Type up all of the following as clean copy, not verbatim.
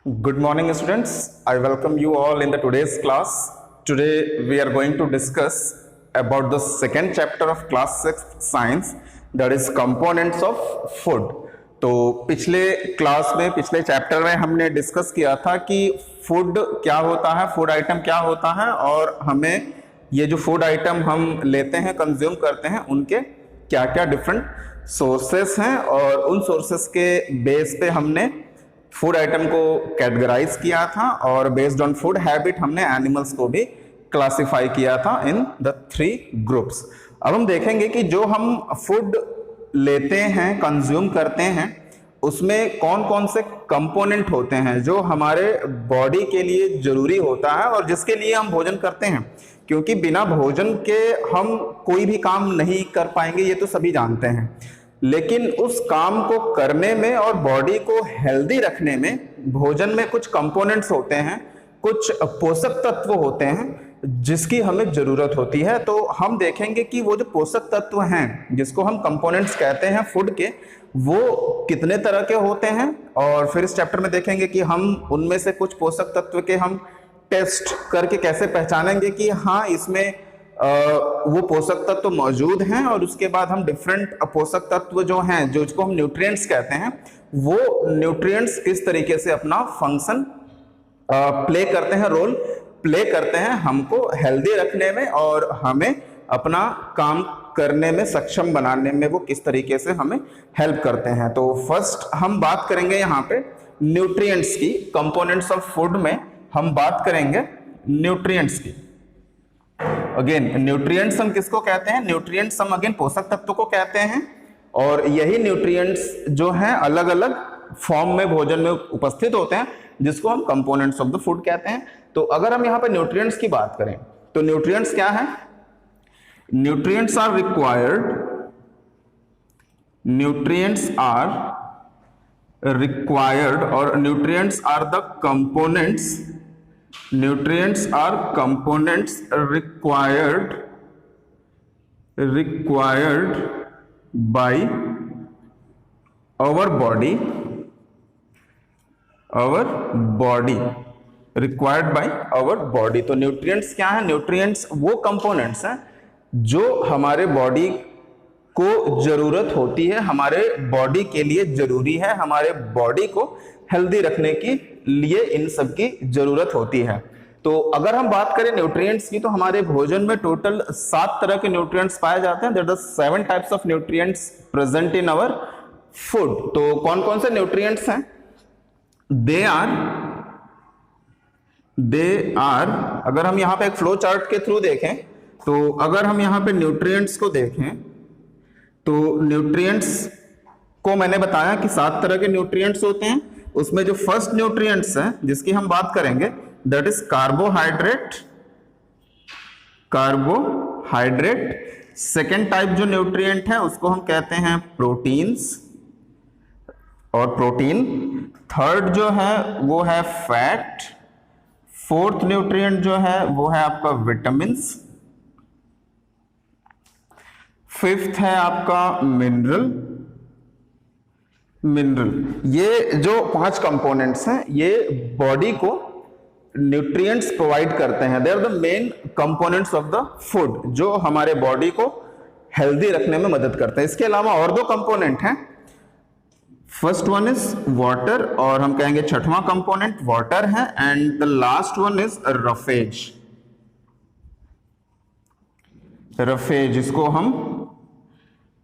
Good morning, students. I welcome you all in the today's class. Today we are going to discuss about the second chapter of class 6 science, that is components of food. तो पिछले class में पिछले chapter में हमने discuss किया था कि food क्या होता है, फूड आइटम क्या होता है और हमें ये जो फूड आइटम हम लेते हैं, कंज्यूम करते हैं, उनके क्या क्या डिफरेंट सोर्सेस हैं और उन सोर्सेस के बेस पे हमने फूड आइटम को कैटेगराइज किया था और बेस्ड ऑन फूड हैबिट हमने एनिमल्स को भी क्लासिफाई किया था इन द 3 ग्रुप्स। अब हम देखेंगे कि जो हम फूड लेते हैं, कंज्यूम करते हैं, उसमें कौन कौन से कंपोनेंट होते हैं जो हमारे बॉडी के लिए जरूरी होता है और जिसके लिए हम भोजन करते हैं, क्योंकि बिना भोजन के हम कोई भी काम नहीं कर पाएंगे, ये तो सभी जानते हैं। लेकिन उस काम को करने में और बॉडी को हेल्दी रखने में भोजन में कुछ कंपोनेंट्स होते हैं, कुछ पोषक तत्व होते हैं जिसकी हमें जरूरत होती है। तो हम देखेंगे कि वो जो पोषक तत्व हैं जिसको हम कंपोनेंट्स कहते हैं फूड के, वो कितने तरह के होते हैं और फिर इस चैप्टर में देखेंगे कि हम उनमें से कुछ पोषक तत्व के हम टेस्ट करके कैसे पहचानेंगे कि हाँ इसमें वो पोषक तत्व मौजूद हैं, और उसके बाद हम डिफरेंट पोषक तत्व जो हैं, जो इसको हम न्यूट्रिएंट्स कहते हैं, वो न्यूट्रिएंट्स किस तरीके से अपना फंक्शन प्ले करते हैं, रोल प्ले करते हैं हमको हेल्दी रखने में और हमें अपना काम करने में सक्षम बनाने में वो किस तरीके से हमें हेल्प करते हैं। तो फर्स्ट हम बात करेंगे यहाँ पे न्यूट्रिएंट्स की। कंपोनेंट्स ऑफ फूड में हम बात करेंगे न्यूट्रिएंट्स की। अगेन न्यूट्रिएंट्स हम किसको कहते हैं? न्यूट्रिएंट्स हम अगेन पोषक तत्व को कहते हैं, और यही न्यूट्रिएंट्स जो हैं अलग अलग फॉर्म में भोजन में उपस्थित होते हैं, जिसको हम कंपोनेंट्स ऑफ द फूड कहते हैं। तो अगर हम यहाँ पे न्यूट्रिएंट्स की बात करें तो न्यूट्रिएंट्स क्या है? Nutrients are required, nutrients are required और nutrients are the components, nutrients are components required by our body required by our body। तो न्यूट्रिएंट्स क्या है? न्यूट्रिएंट्स वो कंपोनेंट्स हैं जो हमारे बॉडी को जरूरत होती है, हमारे बॉडी के लिए जरूरी है, हमारे बॉडी को हेल्दी रखने के लिए इन सब की जरूरत होती है। तो अगर हम बात करें न्यूट्रिएंट्स की, तो हमारे भोजन में टोटल 7 तरह के न्यूट्रिएंट्स पाए जाते हैं। There are 7 types of nutrients present in our food. तो कौन कौन से न्यूट्रिएंट्स हैं? दे आर अगर हम यहाँ पे एक फ्लो चार्ट के थ्रू देखें, तो अगर हम यहाँ पे न्यूट्रिएंट्स को देखें तो न्यूट्रिएंट्स को मैंने बताया कि 7 तरह के न्यूट्रिएंट्स होते हैं। उसमें जो फर्स्ट न्यूट्रिएंट्स हैं जिसकी हम बात करेंगे, that is carbohydrate. Second type जो न्यूट्रिएंट है उसको हम कहते हैं प्रोटीन्स और प्रोटीन। थर्ड जो है वो है फैट। फोर्थ न्यूट्रिएंट जो है वो है आपका विटामिन्स। फिफ्थ है आपका मिनरल। ये जो 5 कंपोनेंट्स हैं ये बॉडी को न्यूट्रिएंट्स प्रोवाइड करते हैं। They are the main components of the food जो हमारे बॉडी को हेल्दी रखने में मदद करते हैं। इसके अलावा और 2 कंपोनेंट हैं। फर्स्ट वन इज वाटर, और हम कहेंगे छठवां कंपोनेंट वाटर है, and the last one is roughage, इसको हम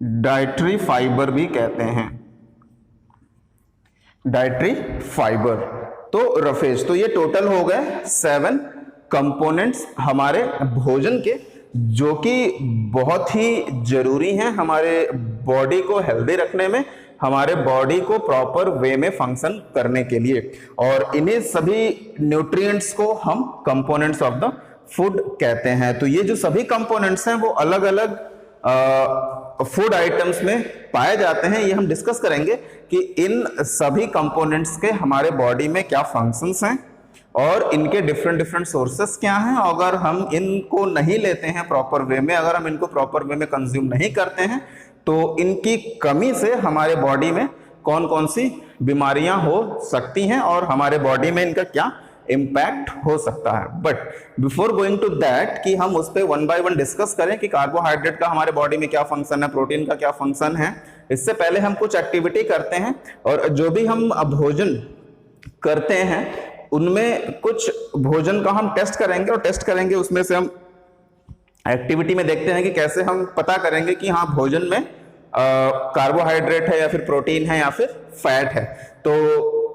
डाइटरी फाइबर भी कहते हैं, डाइटरी फाइबर। तो रफेज, तो ये टोटल हो गए 7 कंपोनेंट्स हमारे भोजन के, जो कि बहुत ही जरूरी हैं हमारे बॉडी को हेल्दी रखने में, हमारे बॉडी को प्रॉपर वे में फंक्शन करने के लिए। और इन्हीं सभी न्यूट्रिएंट्स को हम कंपोनेंट्स ऑफ द फूड कहते हैं। तो ये जो सभी कंपोनेंट्स हैं वो अलग अलग फूड आइटम्स में पाए जाते हैं। ये हम डिस्कस करेंगे कि इन सभी कंपोनेंट्स के हमारे बॉडी में क्या फंक्शंस हैं और इनके डिफरेंट सोर्सेस क्या हैं। अगर हम इनको नहीं लेते हैं प्रॉपर वे में, अगर हम इनको प्रॉपर वे में कंज्यूम नहीं करते हैं, तो इनकी कमी से हमारे बॉडी में कौन कौन सी बीमारियां हो सकती हैं और हमारे बॉडी में इनका क्या इम्पैक्ट हो सकता है। But before going to that कि हम उस पर वन बाय वन डिस्कस करें कि कार्बोहाइड्रेट का हमारे बॉडी में क्या फंक्शन है, प्रोटीन का क्या फंक्शन है, इससे पहले हम कुछ एक्टिविटी करते हैं और जो भी हम भोजन करते हैं उनमें कुछ भोजन का हम टेस्ट करेंगे और टेस्ट करेंगे उसमें से हम एक्टिविटी में देखते हैं कि कैसे हम पता करेंगे कि हाँ भोजन में कार्बोहाइड्रेट है या फिर प्रोटीन है या फिर फैट है। तो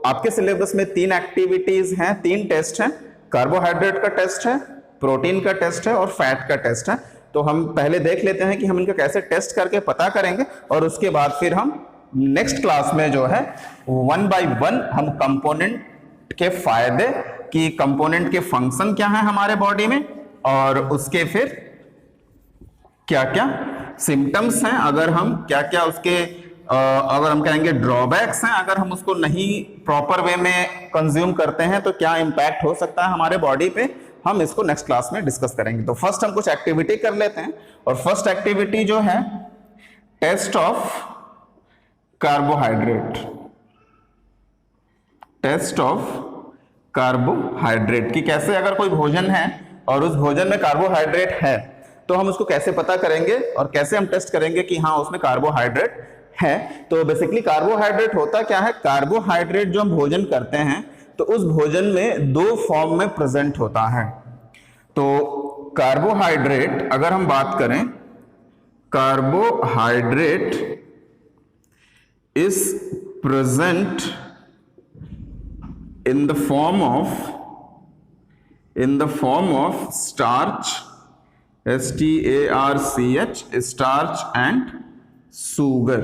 आपके सिलेबस में 3 एक्टिविटीज हैं, 3 टेस्ट हैं, कार्बोहाइड्रेट का टेस्ट है, प्रोटीन का टेस्ट है और फैट का टेस्ट है। तो हम पहले देख लेते हैं कि हम इनका कैसे टेस्ट करके पता करेंगे और उसके बाद फिर हम नेक्स्ट क्लास में जो है 1 बाय 1 हम कंपोनेंट के फायदे कि कंपोनेंट के फंक्शन क्या है हमारे बॉडी में और उसके फिर क्या क्या सिम्टम्स हैं, अगर हम क्या क्या उसके अगर हम कहेंगे ड्रॉबैक्स हैं, अगर हम उसको नहीं प्रॉपर वे में कंज्यूम करते हैं तो क्या इंपैक्ट हो सकता है हमारे बॉडी पे, हम इसको नेक्स्ट क्लास में डिस्कस करेंगे। तो फर्स्ट हम कुछ एक्टिविटी कर लेते हैं और फर्स्ट एक्टिविटी जो है test of carbohydrate, test of carbohydrate कि कैसे अगर कोई भोजन है और उस भोजन में कार्बोहाइड्रेट है तो हम उसको कैसे पता करेंगे और कैसे हम टेस्ट करेंगे कि हाँ उसमें कार्बोहाइड्रेट है। तो बेसिकली कार्बोहाइड्रेट होता क्या है, कार्बोहाइड्रेट जो हम भोजन करते हैं तो उस भोजन में 2 फॉर्म में प्रेजेंट होता है। तो कार्बोहाइड्रेट अगर हम बात करें, carbohydrate is present in the form of starch, STARCH, starch and sugar।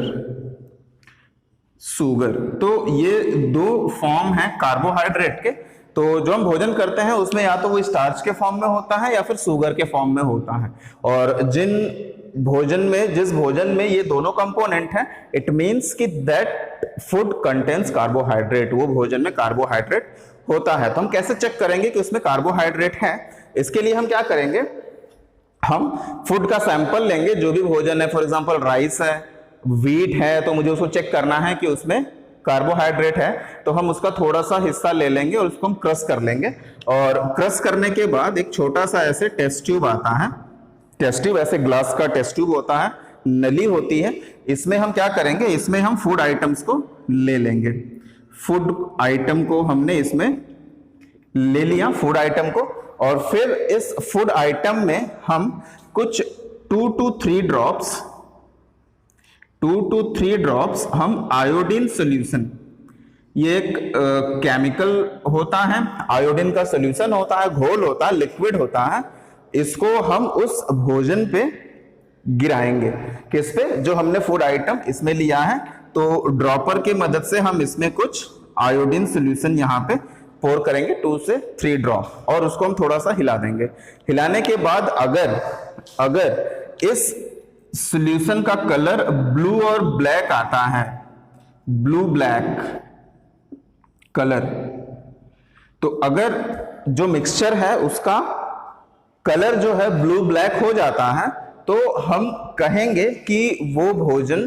तो ये 2 फॉर्म हैं कार्बोहाइड्रेट के। तो जो हम भोजन करते हैं उसमें या तो वो स्टार्च के फॉर्म में होता है या फिर शुगर के फॉर्म में होता है। और जिस भोजन में ये दोनों कंपोनेंट हैं, इट मींस कि दैट फूड कंटेन्स कार्बोहाइड्रेट, वो भोजन में कार्बोहाइड्रेट होता है। तो हम कैसे चेक करेंगे कि उसमें कार्बोहाइड्रेट है, इसके लिए हम क्या करेंगे, हम फूड का सैंपल लेंगे, जो भी भोजन है, फॉर एग्जांपल राइस है, व्हीट है, तो मुझे उसको चेक करना है कि उसमें कार्बोहाइड्रेट है, तो हम उसका थोड़ा सा हिस्सा ले लेंगे और उसको हम क्रश कर लेंगे। और क्रश करने के बाद एक छोटा सा ऐसे टेस्ट ट्यूब आता है, टेस्ट ट्यूब ऐसे ग्लास का टेस्ट ट्यूब होता है, नली होती है, इसमें हम क्या करेंगे, इसमें हम फूड आइटम्स को ले लेंगे। फूड आइटम को हमने इसमें ले लिया, फूड आइटम को, और फिर इस फूड आइटम में हम कुछ 2 to 3 ड्रॉप्स हम आयोडीन सोल्यूशन, ये एक केमिकल होता है, आयोडीन का सोल्यूशन होता है, घोल होता है, लिक्विड होता है, इसको हम उस भोजन पे गिराएंगे। किस पे, जो हमने फूड आइटम इसमें लिया है। तो ड्रॉपर की मदद से हम इसमें कुछ आयोडीन सोल्यूशन यहाँ पे पोर करेंगे, 2 से 3 ड्रॉप, और उसको हम थोड़ा सा हिला देंगे। हिलाने के बाद अगर इस सॉल्यूशन का कलर ब्लू और ब्लैक आता है, ब्लू ब्लैक कलर, तो अगर जो मिक्सचर है उसका कलर जो है ब्लू ब्लैक हो जाता है, तो हम कहेंगे कि वो भोजन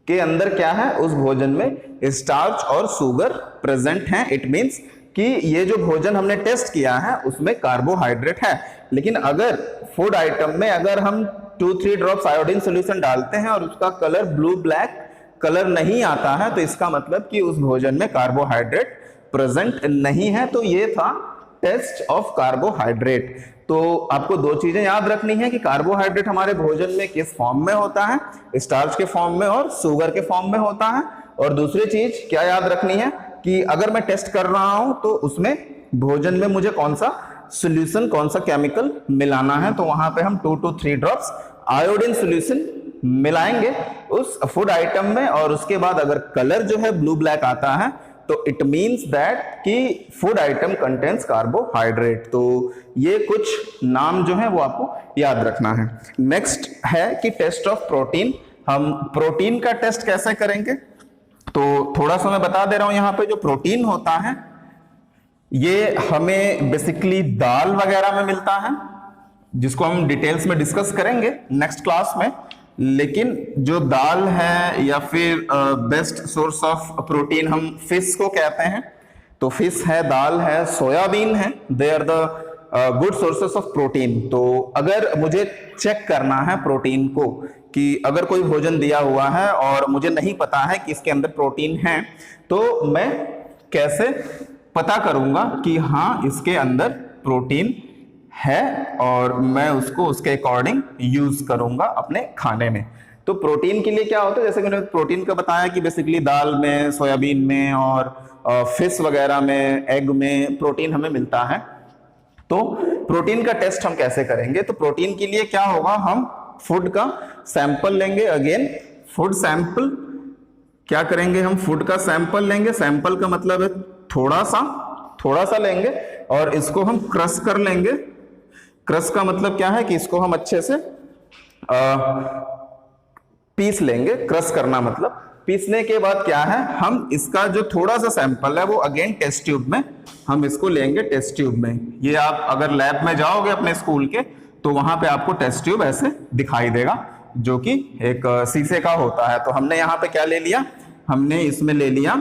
के अंदर क्या है, उस भोजन में स्टार्च और शुगर प्रेजेंट हैं। इट मींस कि ये जो भोजन हमने टेस्ट किया है उसमें कार्बोहाइड्रेट है। लेकिन अगर फूड आइटम में अगर हम 2-3 ड्रॉप्स आयोडीन सोल्यूशन डालते हैं और उसका कलर ब्लू ब्लैक कलर नहीं आता है, तो इसका मतलब कि उस भोजन में कार्बोहाइड्रेट प्रेजेंट नहीं है। तो ये था टेस्ट ऑफ कार्बोहाइड्रेट। तो आपको 2 चीजें याद रखनी है कि कार्बोहाइड्रेट हमारे भोजन में किस फॉर्म में होता है, स्टार्च के फॉर्म में और शुगर के फॉर्म में होता है। और दूसरी चीज क्या याद रखनी है कि अगर मैं टेस्ट कर रहा हूं तो उसमें भोजन में मुझे कौन सा सॉल्यूशन, कौन सा केमिकल मिलाना है, तो वहां पे हम 2 to 3 ड्रॉप्स आयोडीन सॉल्यूशन मिलाएंगे उस फूड आइटम में। और उसके बाद अगर कलर जो है ब्लू ब्लैक आता है तो इट मींस दैट कि फूड आइटम कंटेन्स कार्बोहाइड्रेट। तो ये कुछ नाम जो है वो आपको याद रखना है। नेक्स्ट है कि टेस्ट ऑफ प्रोटीन। हम प्रोटीन का टेस्ट कैसे करेंगे, तो थोड़ा सा मैं बता दे रहा हूं। यहाँ पे जो प्रोटीन होता है ये हमें बेसिकली दाल वगैरह में मिलता है, जिसको हम डिटेल्स में डिस्कस करेंगे नेक्स्ट क्लास में। लेकिन जो दाल है या फिर बेस्ट सोर्स ऑफ प्रोटीन हम फिश को कहते हैं। तो फिश है, दाल है, सोयाबीन है, they are the good sources of protein. तो अगर मुझे चेक करना है प्रोटीन को कि अगर कोई भोजन दिया हुआ है और मुझे नहीं पता है कि इसके अंदर प्रोटीन है, तो मैं कैसे पता करूंगा कि हाँ इसके अंदर प्रोटीन है और मैं उसको उसके अकॉर्डिंग यूज करूंगा अपने खाने में। तो प्रोटीन के लिए क्या होता है, जैसे मैंने प्रोटीन का बताया कि बेसिकली दाल में, सोयाबीन में और फिश वगैरह में, एग में प्रोटीन हमें मिलता है। तो प्रोटीन का टेस्ट हम कैसे करेंगे? तो प्रोटीन के लिए क्या होगा, हम फूड का सैंपल लेंगे। अगेन फूड सैंपल क्या करेंगे, हम फूड का सैंपल लेंगे। सैंपल का मतलब है थोड़ा सा लेंगे और इसको हम क्रश कर लेंगे। क्रश का मतलब क्या है कि इसको हम अच्छे से पीस लेंगे। क्रश करना मतलब पीसने के बाद क्या है, हम इसका जो थोड़ा सा सैंपल है वो अगेन टेस्ट ट्यूब में हम इसको लेंगे। टेस्ट ट्यूब में, ये आप अगर लैब में जाओगे अपने स्कूल के तो वहां पे आपको टेस्ट ट्यूब ऐसे दिखाई देगा जो कि एक शीशे का होता है। तो हमने यहाँ पे क्या ले लिया, हमने इसमें ले लिया,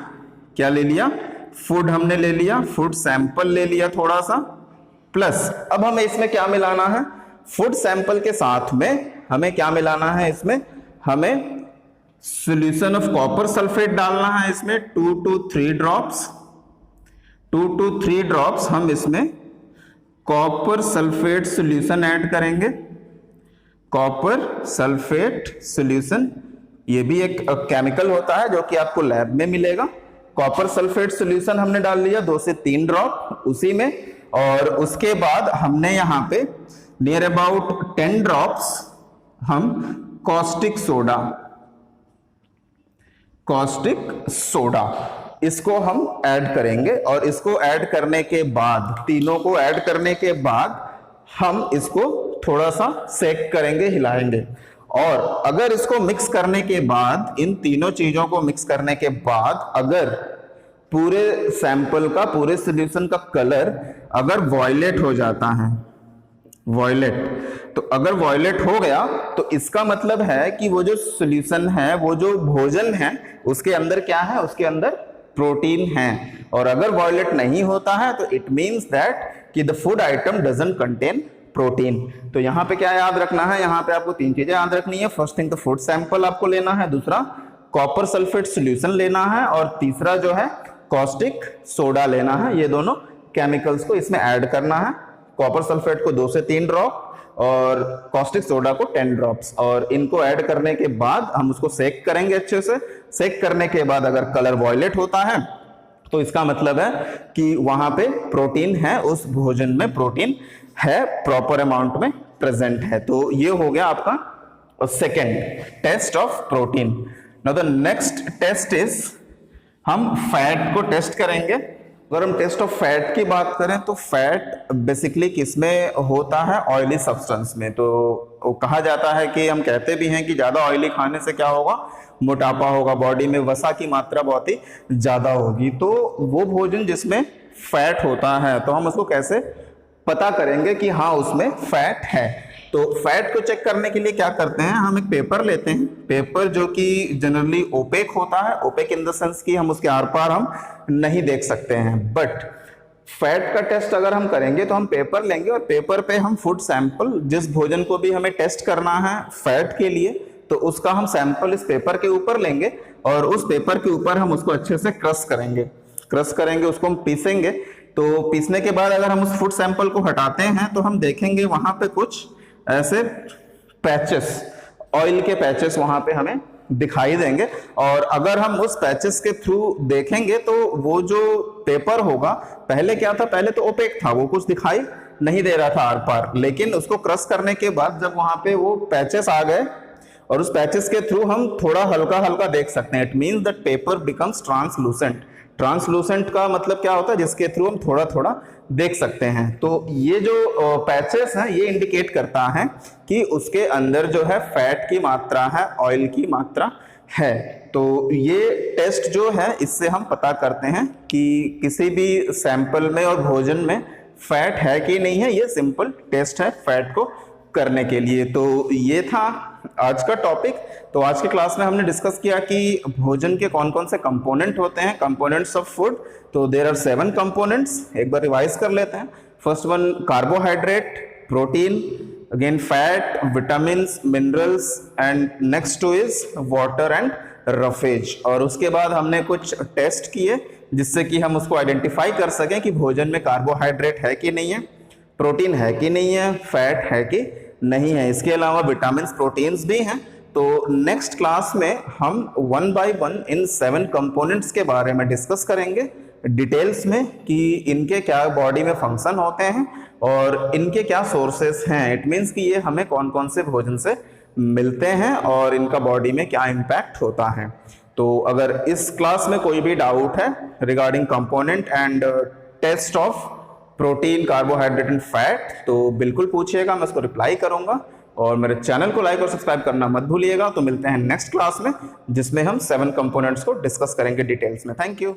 क्या ले लिया, फूड हमने ले लिया, फूड सैंपल ले लिया थोड़ा सा, प्लस अब हमें इसमें क्या मिलाना है, फूड सैंपल के साथ में हमें क्या मिलाना है, इसमें हमें सॉल्यूशन ऑफ कॉपर सल्फेट डालना है। इसमें 2 to 3 ड्रॉप्स, 2 to 3 ड्रॉप्स हम इसमें कॉपर सल्फेट सॉल्यूशन ऐड करेंगे। कॉपर सल्फेट सॉल्यूशन ये भी एक केमिकल होता है जो कि आपको लैब में मिलेगा। कॉपर सल्फेट सॉल्यूशन हमने डाल लिया 2 से 3 ड्रॉप उसी में, और उसके बाद हमने यहाँ पे नियर अबाउट 10 ड्रॉप्स हम कॉस्टिक सोडा इसको हम ऐड करेंगे। और इसको ऐड करने के बाद, तीनों को ऐड करने के बाद हम इसको थोड़ा सा सेक करेंगे, हिलाएंगे। और अगर इसको मिक्स करने के बाद, इन तीनों चीजों को मिक्स करने के बाद अगर पूरे सैंपल का, पूरे सॉल्यूशन का कलर अगर वॉयलेट हो जाता है, वॉयलेट, तो अगर वॉयलेट हो गया तो इसका मतलब है कि वो जो सॉल्यूशन है, वो जो भोजन है, उसके अंदर क्या है, उसके अंदर प्रोटीन है। और अगर वॉयलेट नहीं होता है तो इट मीन्स दैट कि the food item doesn't contain protein. तो यहाँ पे क्या याद रखना है, यहाँ पे आपको 3 चीजें याद रखनी है। फर्स्ट थिंग तो फूड सैंपल आपको लेना है, दूसरा कॉपर सल्फेट सॉल्यूशन लेना है, और तीसरा जो है कॉस्टिक सोडा लेना है। ये दोनों केमिकल्स को इसमें ऐड करना है। कॉपर सल्फेट को 2 से 3 ड्रॉप और कॉस्टिक सोडा को 10 ड्रॉप्स, और इनको ऐड करने के बाद हम उसको सेक करेंगे अच्छे से। सेक करने के बाद अगर कलर वॉयलेट होता है तो इसका मतलब है कि वहां पे प्रोटीन है, उस भोजन में प्रोटीन है, प्रॉपर अमाउंट में प्रेजेंट है। तो ये हो गया आपका second test of protein. Now the next test is, हम फैट को टेस्ट करेंगे। अगर हम टेस्ट ऑफ फैट की बात करें तो फैट बेसिकली किसमें होता है, ऑयली सब्सटेंस में। तो कहा जाता है कि, हम कहते भी हैं कि ज्यादा ऑयली खाने से क्या होगा, मोटापा होगा, बॉडी में वसा की मात्रा बहुत ही ज्यादा होगी। तो वो भोजन जिसमें फैट होता है, तो हम उसको कैसे पता करेंगे कि हाँ उसमें फैट है। तो फैट को चेक करने के लिए क्या करते हैं, हम एक पेपर लेते हैं, पेपर जो कि जनरली ओपेक होता है। ओपेक इन द सेंस कि हम उसके आर पार हम नहीं देख सकते हैं। बट फैट का टेस्ट अगर हम करेंगे तो हम पेपर लेंगे और पेपर पे हम फूड सैंपल, जिस भोजन को भी हमें टेस्ट करना है फैट के लिए, तो उसका हम सैंपल इस पेपर के ऊपर लेंगे और उस पेपर के ऊपर हम उसको अच्छे से क्रश करेंगे, उसको हम पीसेंगे। तो पीसने के बाद अगर हम उस फूड सैंपल को हटाते हैं तो हम देखेंगे वहां पे कुछ ऐसे पैचेस, ऑयल के पैचेस वहां पे हमें दिखाई देंगे। और अगर हम उस पैचेस के थ्रू देखेंगे तो वो जो पेपर होगा, पहले क्या था, पहले तो ओपेक था, वो कुछ दिखाई नहीं दे रहा था आर पार, लेकिन उसको क्रश करने के बाद जब वहां पे वो पैचेस आ गए और उस पैचेस के थ्रू हम थोड़ा हल्का हल्का देख सकते हैं, it means that paper becomes translucent. Translucent का मतलब क्या होता है, जिसके थ्रू हम थोड़ा थोड़ा देख सकते हैं। तो ये जो पैचेस हैं ये इंडिकेट करता है कि उसके अंदर जो है फैट की मात्रा है, ऑयल की मात्रा है। तो ये टेस्ट जो है इससे हम पता करते हैं कि किसी भी सैंपल में और भोजन में फैट है कि नहीं है। ये सिंपल टेस्ट है फैट को करने के लिए। तो ये था आज का टॉपिक। तो आज की क्लास में हमने डिस्कस किया कि भोजन के कौन कौन से कंपोनेंट होते हैं, कंपोनेंट्स ऑफ फूड। तो देयर आर 7 कंपोनेंट्स, एक बार रिवाइज कर लेते हैं। First one carbohydrate, protein, again fat, vitamins, minerals and next two is water and roughage. और उसके बाद हमने कुछ टेस्ट किए जिससे कि हम उसको आइडेंटिफाई कर सकें कि भोजन में कार्बोहाइड्रेट है कि नहीं है, प्रोटीन है कि नहीं है, फैट है कि नहीं है। इसके अलावा विटामिन्स, प्रोटीन्स भी हैं। तो नेक्स्ट क्लास में हम 1 बाय 1 इन 7 कंपोनेंट्स के बारे में डिस्कस करेंगे डिटेल्स में कि इनके क्या बॉडी में फंक्शन होते हैं और इनके क्या सोर्सेस हैं। इट मीन्स कि ये हमें कौन कौन से भोजन से मिलते हैं और इनका बॉडी में क्या इम्पैक्ट होता है। तो अगर इस क्लास में कोई भी डाउट है regarding component and test of protein, carbohydrate and fat, तो बिल्कुल पूछिएगा, मैं उसको रिप्लाई करूंगा। और मेरे चैनल को लाइक और सब्सक्राइब करना मत भूलिएगा। तो मिलते हैं नेक्स्ट क्लास में जिसमें हम 7 कंपोनेंट्स को डिस्कस करेंगे डिटेल्स में। Thank you.